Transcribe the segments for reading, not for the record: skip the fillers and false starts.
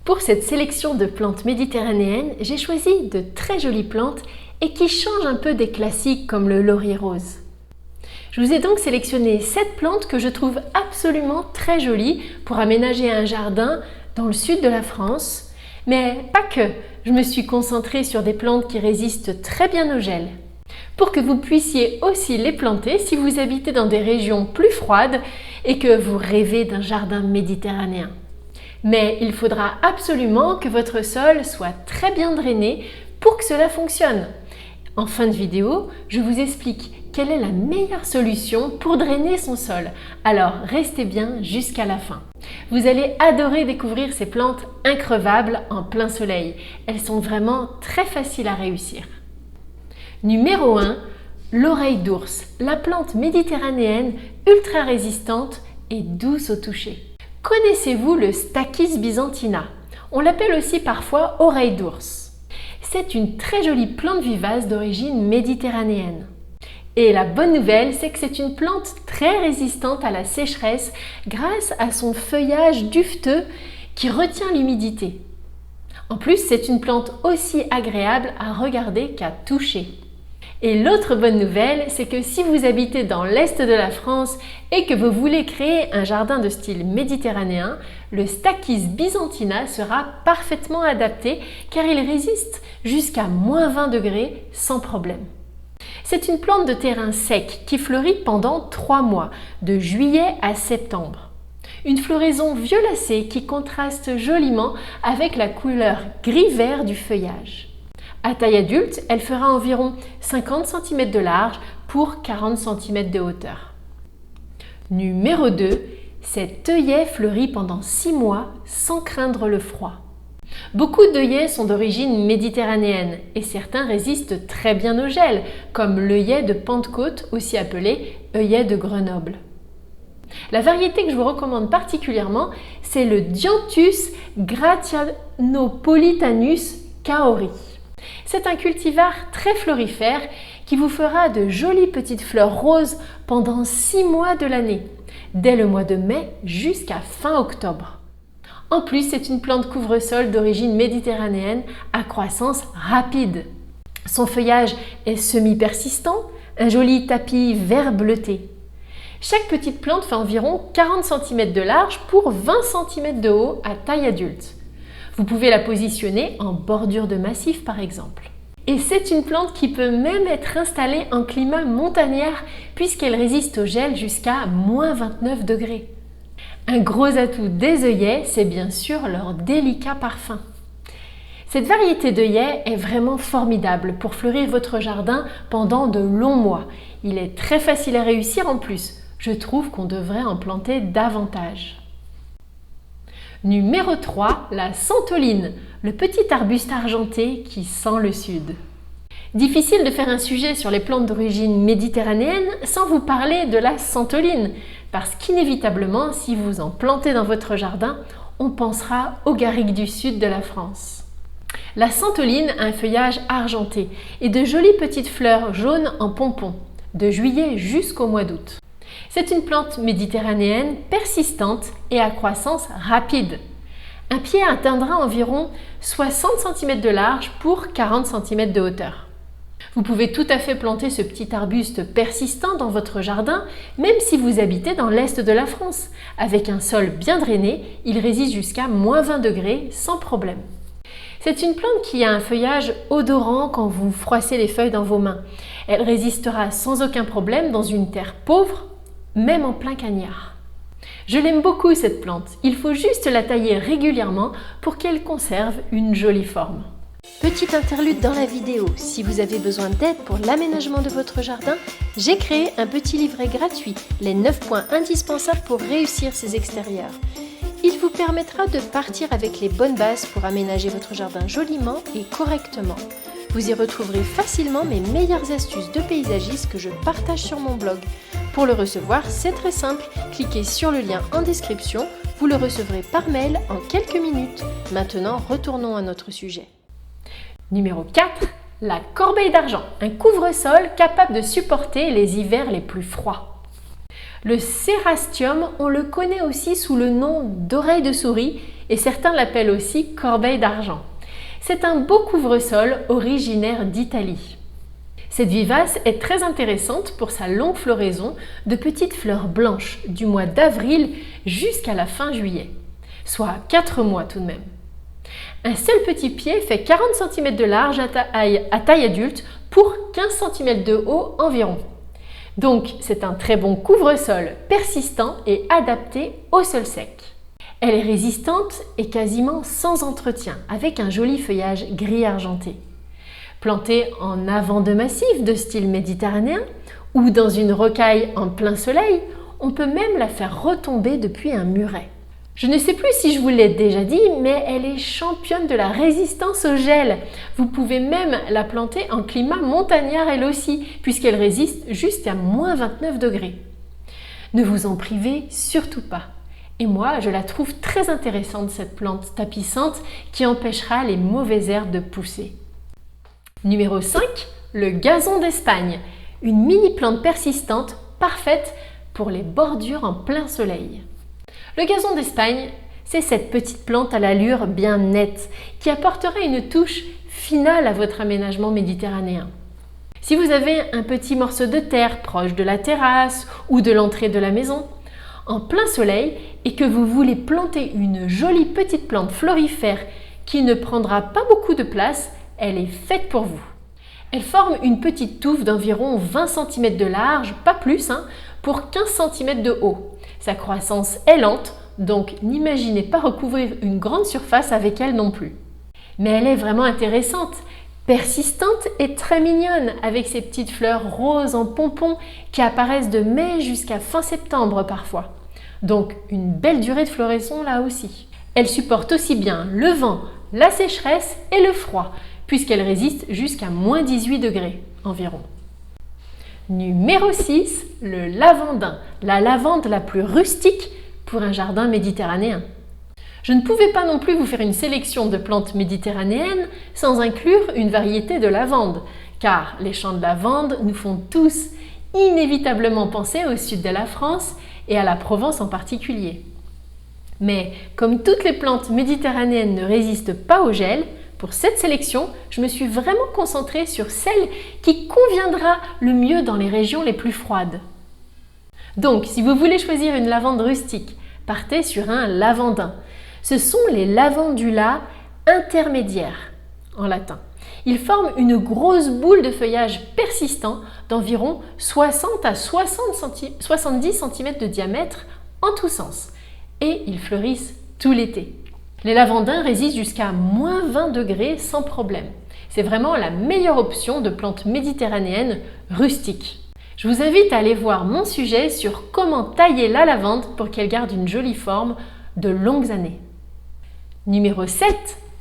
Pour cette sélection de plantes méditerranéennes, j'ai choisi de très jolies plantes et qui changent un peu des classiques comme le laurier rose. Je vous ai donc sélectionné 7 plantes que je trouve absolument très jolies pour aménager un jardin dans le sud de la France. Mais pas que, je me suis concentrée sur des plantes qui résistent très bien au gel, pour que vous puissiez aussi les planter si vous habitez dans des régions plus froides et que vous rêvez d'un jardin méditerranéen. Mais il faudra absolument que votre sol soit très bien drainé pour que cela fonctionne. En fin de vidéo, je vous explique quelle est la meilleure solution pour drainer son sol. Alors restez bien jusqu'à la fin. Vous allez adorer découvrir ces plantes increvables en plein soleil. Elles sont vraiment très faciles à réussir. Numéro 1, l'oreille d'ours, la plante méditerranéenne ultra résistante et douce au toucher. Connaissez-vous le Stachys byzantina? On l'appelle aussi parfois oreille d'ours. C'est une très jolie plante vivace d'origine méditerranéenne. Et la bonne nouvelle, c'est que c'est une plante très résistante à la sécheresse grâce à son feuillage duveteux qui retient l'humidité. En plus, c'est une plante aussi agréable à regarder qu'à toucher. Et l'autre bonne nouvelle, c'est que si vous habitez dans l'est de la France et que vous voulez créer un jardin de style méditerranéen, le Stachys byzantina sera parfaitement adapté car il résiste jusqu'à -20 degrés sans problème. C'est une plante de terrain sec qui fleurit pendant 3 mois, de juillet à septembre. Une floraison violacée qui contraste joliment avec la couleur gris-vert du feuillage. À taille adulte, elle fera environ 50 cm de large pour 40 cm de hauteur. Numéro 2, cet œillet fleurit pendant 6 mois sans craindre le froid. Beaucoup d'œillets sont d'origine méditerranéenne et certains résistent très bien au gel, comme l'œillet de Pentecôte, aussi appelé œillet de Grenoble. La variété que je vous recommande particulièrement, c'est le Dianthus gratianopolitanus kaori. C'est un cultivar très florifère qui vous fera de jolies petites fleurs roses pendant 6 mois de l'année, dès le mois de mai jusqu'à fin octobre. En plus, c'est une plante couvre-sol d'origine méditerranéenne à croissance rapide. Son feuillage est semi-persistant, un joli tapis vert bleuté. Chaque petite plante fait environ 40 cm de large pour 20 cm de haut à taille adulte. Vous pouvez la positionner en bordure de massif par exemple. Et c'est une plante qui peut même être installée en climat montagnard puisqu'elle résiste au gel jusqu'à -29 degrés. Un gros atout des œillets, c'est bien sûr leur délicat parfum. Cette variété d'œillets est vraiment formidable pour fleurir votre jardin pendant de longs mois. Il est très facile à réussir en plus. Je trouve qu'on devrait en planter davantage. Numéro 3, la santoline, le petit arbuste argenté qui sent le sud. Difficile de faire un sujet sur les plantes d'origine méditerranéenne sans vous parler de la santoline, parce qu'inévitablement, si vous en plantez dans votre jardin, on pensera aux garrigues du sud de la France. La santoline a un feuillage argenté et de jolies petites fleurs jaunes en pompons, de juillet jusqu'au mois d'août. C'est une plante méditerranéenne persistante et à croissance rapide. Un pied atteindra environ 60 cm de large pour 40 cm de hauteur. Vous pouvez tout à fait planter ce petit arbuste persistant dans votre jardin, même si vous habitez dans l'est de la France. Avec un sol bien drainé, il résiste jusqu'à -20 degrés sans problème. C'est une plante qui a un feuillage odorant quand vous froissez les feuilles dans vos mains. Elle résistera sans aucun problème dans une terre pauvre, même en plein cagnard. Je l'aime beaucoup cette plante, il faut juste la tailler régulièrement pour qu'elle conserve une jolie forme. Petite interlude dans la vidéo, si vous avez besoin d'aide pour l'aménagement de votre jardin, j'ai créé un petit livret gratuit, les 9 points indispensables pour réussir ses extérieurs. Il vous permettra de partir avec les bonnes bases pour aménager votre jardin joliment et correctement. Vous y retrouverez facilement mes meilleures astuces de paysagisme que je partage sur mon blog. Pour le recevoir, c'est très simple, cliquez sur le lien en description, vous le recevrez par mail en quelques minutes. Maintenant, retournons à notre sujet. Numéro 4, la corbeille d'argent, un couvre-sol capable de supporter les hivers les plus froids. Le cérastium, on le connaît aussi sous le nom d'oreille de souris et certains l'appellent aussi corbeille d'argent. C'est un beau couvre-sol originaire d'Italie. Cette vivace est très intéressante pour sa longue floraison de petites fleurs blanches du mois d'avril jusqu'à la fin juillet, soit 4 mois tout de même. Un seul petit pied fait 40 cm de large à taille adulte pour 15 cm de haut environ. Donc c'est un très bon couvre-sol persistant et adapté au sol sec. Elle est résistante et quasiment sans entretien avec un joli feuillage gris argenté. Plantée en avant de massif de style méditerranéen ou dans une rocaille en plein soleil, on peut même la faire retomber depuis un muret. Je ne sais plus si je vous l'ai déjà dit, mais elle est championne de la résistance au gel. Vous pouvez même la planter en climat montagnard elle aussi, puisqu'elle résiste jusqu'à moins 29 degrés. Ne vous en privez surtout pas. Et moi, je la trouve très intéressante cette plante tapissante qui empêchera les mauvaises herbes de pousser. Numéro 5, le gazon d'Espagne, une mini plante persistante parfaite pour les bordures en plein soleil. Le gazon d'Espagne, c'est cette petite plante à l'allure bien nette qui apporterait une touche finale à votre aménagement méditerranéen. Si vous avez un petit morceau de terre proche de la terrasse ou de l'entrée de la maison, en plein soleil et que vous voulez planter une jolie petite plante florifère qui ne prendra pas beaucoup de place, elle est faite pour vous. Elle forme une petite touffe d'environ 20 cm de large, pas plus, pour 15 cm de haut. Sa croissance est lente, donc n'imaginez pas recouvrir une grande surface avec elle non plus. Mais elle est vraiment intéressante, persistante et très mignonne, avec ses petites fleurs roses en pompons qui apparaissent de mai jusqu'à fin septembre parfois. Donc une belle durée de floraison là aussi. Elle supporte aussi bien le vent, la sécheresse et le froid, puisqu'elle résiste jusqu'à moins 18 degrés environ. Numéro 6, le lavandin, la lavande la plus rustique pour un jardin méditerranéen. Je ne pouvais pas non plus vous faire une sélection de plantes méditerranéennes sans inclure une variété de lavande, car les champs de lavande nous font tous inévitablement penser au sud de la France et à la Provence en particulier. Mais comme toutes les plantes méditerranéennes ne résistent pas au gel, pour cette sélection, je me suis vraiment concentrée sur celle qui conviendra le mieux dans les régions les plus froides. Donc, si vous voulez choisir une lavande rustique, partez sur un lavandin. Ce sont les lavandula intermédiaires en latin. Ils forment une grosse boule de feuillage persistant d'environ 60 à 70 cm de diamètre en tous sens. Et ils fleurissent tout l'été. Les lavandins résistent jusqu'à moins 20 degrés sans problème. C'est vraiment la meilleure option de plante méditerranéenne rustique. Je vous invite à aller voir mon sujet sur comment tailler la lavande pour qu'elle garde une jolie forme de longues années. Numéro 7,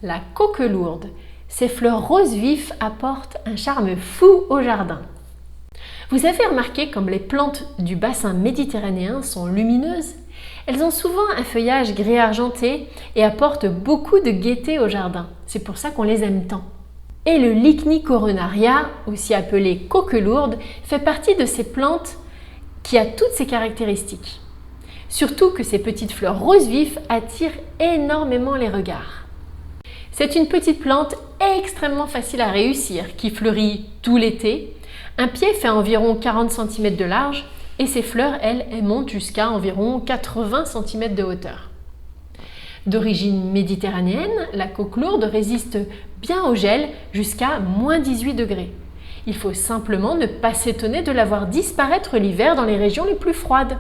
la coquelourde. Ses fleurs roses vifs apportent un charme fou au jardin. Vous avez remarqué comme les plantes du bassin méditerranéen sont lumineuses? Elles ont souvent un feuillage gris argenté et apportent beaucoup de gaieté au jardin. C'est pour ça qu'on les aime tant. Et le Lychnis coronaria, aussi appelé coquelourde, fait partie de ces plantes qui a toutes ces caractéristiques. Surtout que ces petites fleurs roses vifs attirent énormément les regards. C'est une petite plante extrêmement facile à réussir qui fleurit tout l'été. Un pied fait environ 40 cm de large et ses fleurs, elles montent jusqu'à environ 80 cm de hauteur. D'origine méditerranéenne, la coquelourde résiste bien au gel jusqu'à moins 18 degrés. Il faut simplement ne pas s'étonner de la voir disparaître l'hiver dans les régions les plus froides.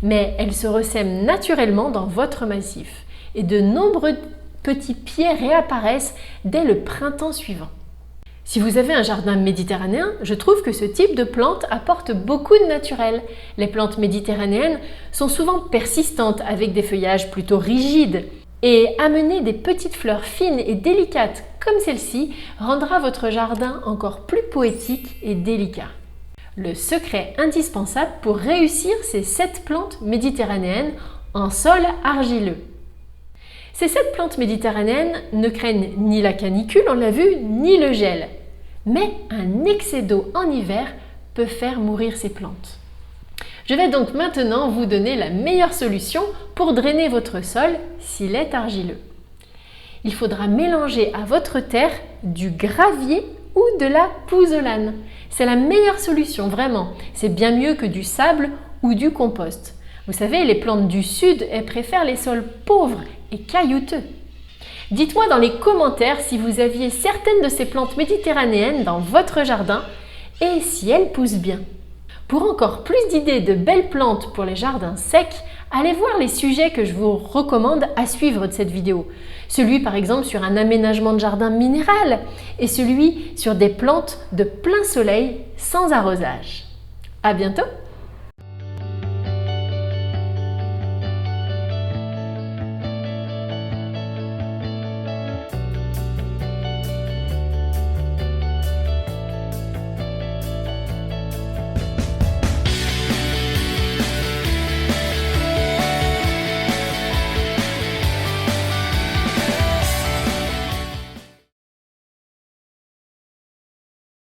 Mais elle se ressème naturellement dans votre massif et de nombreux petits pieds réapparaissent dès le printemps suivant. Si vous avez un jardin méditerranéen, je trouve que ce type de plante apporte beaucoup de naturel. Les plantes méditerranéennes sont souvent persistantes avec des feuillages plutôt rigides. Et amener des petites fleurs fines et délicates comme celle-ci rendra votre jardin encore plus poétique et délicat. Le secret indispensable pour réussir ces 7 plantes méditerranéennes en sol argileux. Ces 7 plantes méditerranéennes ne craignent ni la canicule, on l'a vu, ni le gel. Mais un excès d'eau en hiver peut faire mourir ces plantes. Je vais donc maintenant vous donner la meilleure solution pour drainer votre sol s'il est argileux. Il faudra mélanger à votre terre du gravier ou de la pouzzolane. C'est la meilleure solution, vraiment. C'est bien mieux que du sable ou du compost. Vous savez, les plantes du sud, elles préfèrent les sols pauvres et caillouteux. Dites-moi dans les commentaires si vous aviez certaines de ces plantes méditerranéennes dans votre jardin et si elles poussent bien. Pour encore plus d'idées de belles plantes pour les jardins secs, allez voir les sujets que je vous recommande à suivre de cette vidéo. Celui par exemple sur un aménagement de jardin minéral et celui sur des plantes de plein soleil sans arrosage. À bientôt!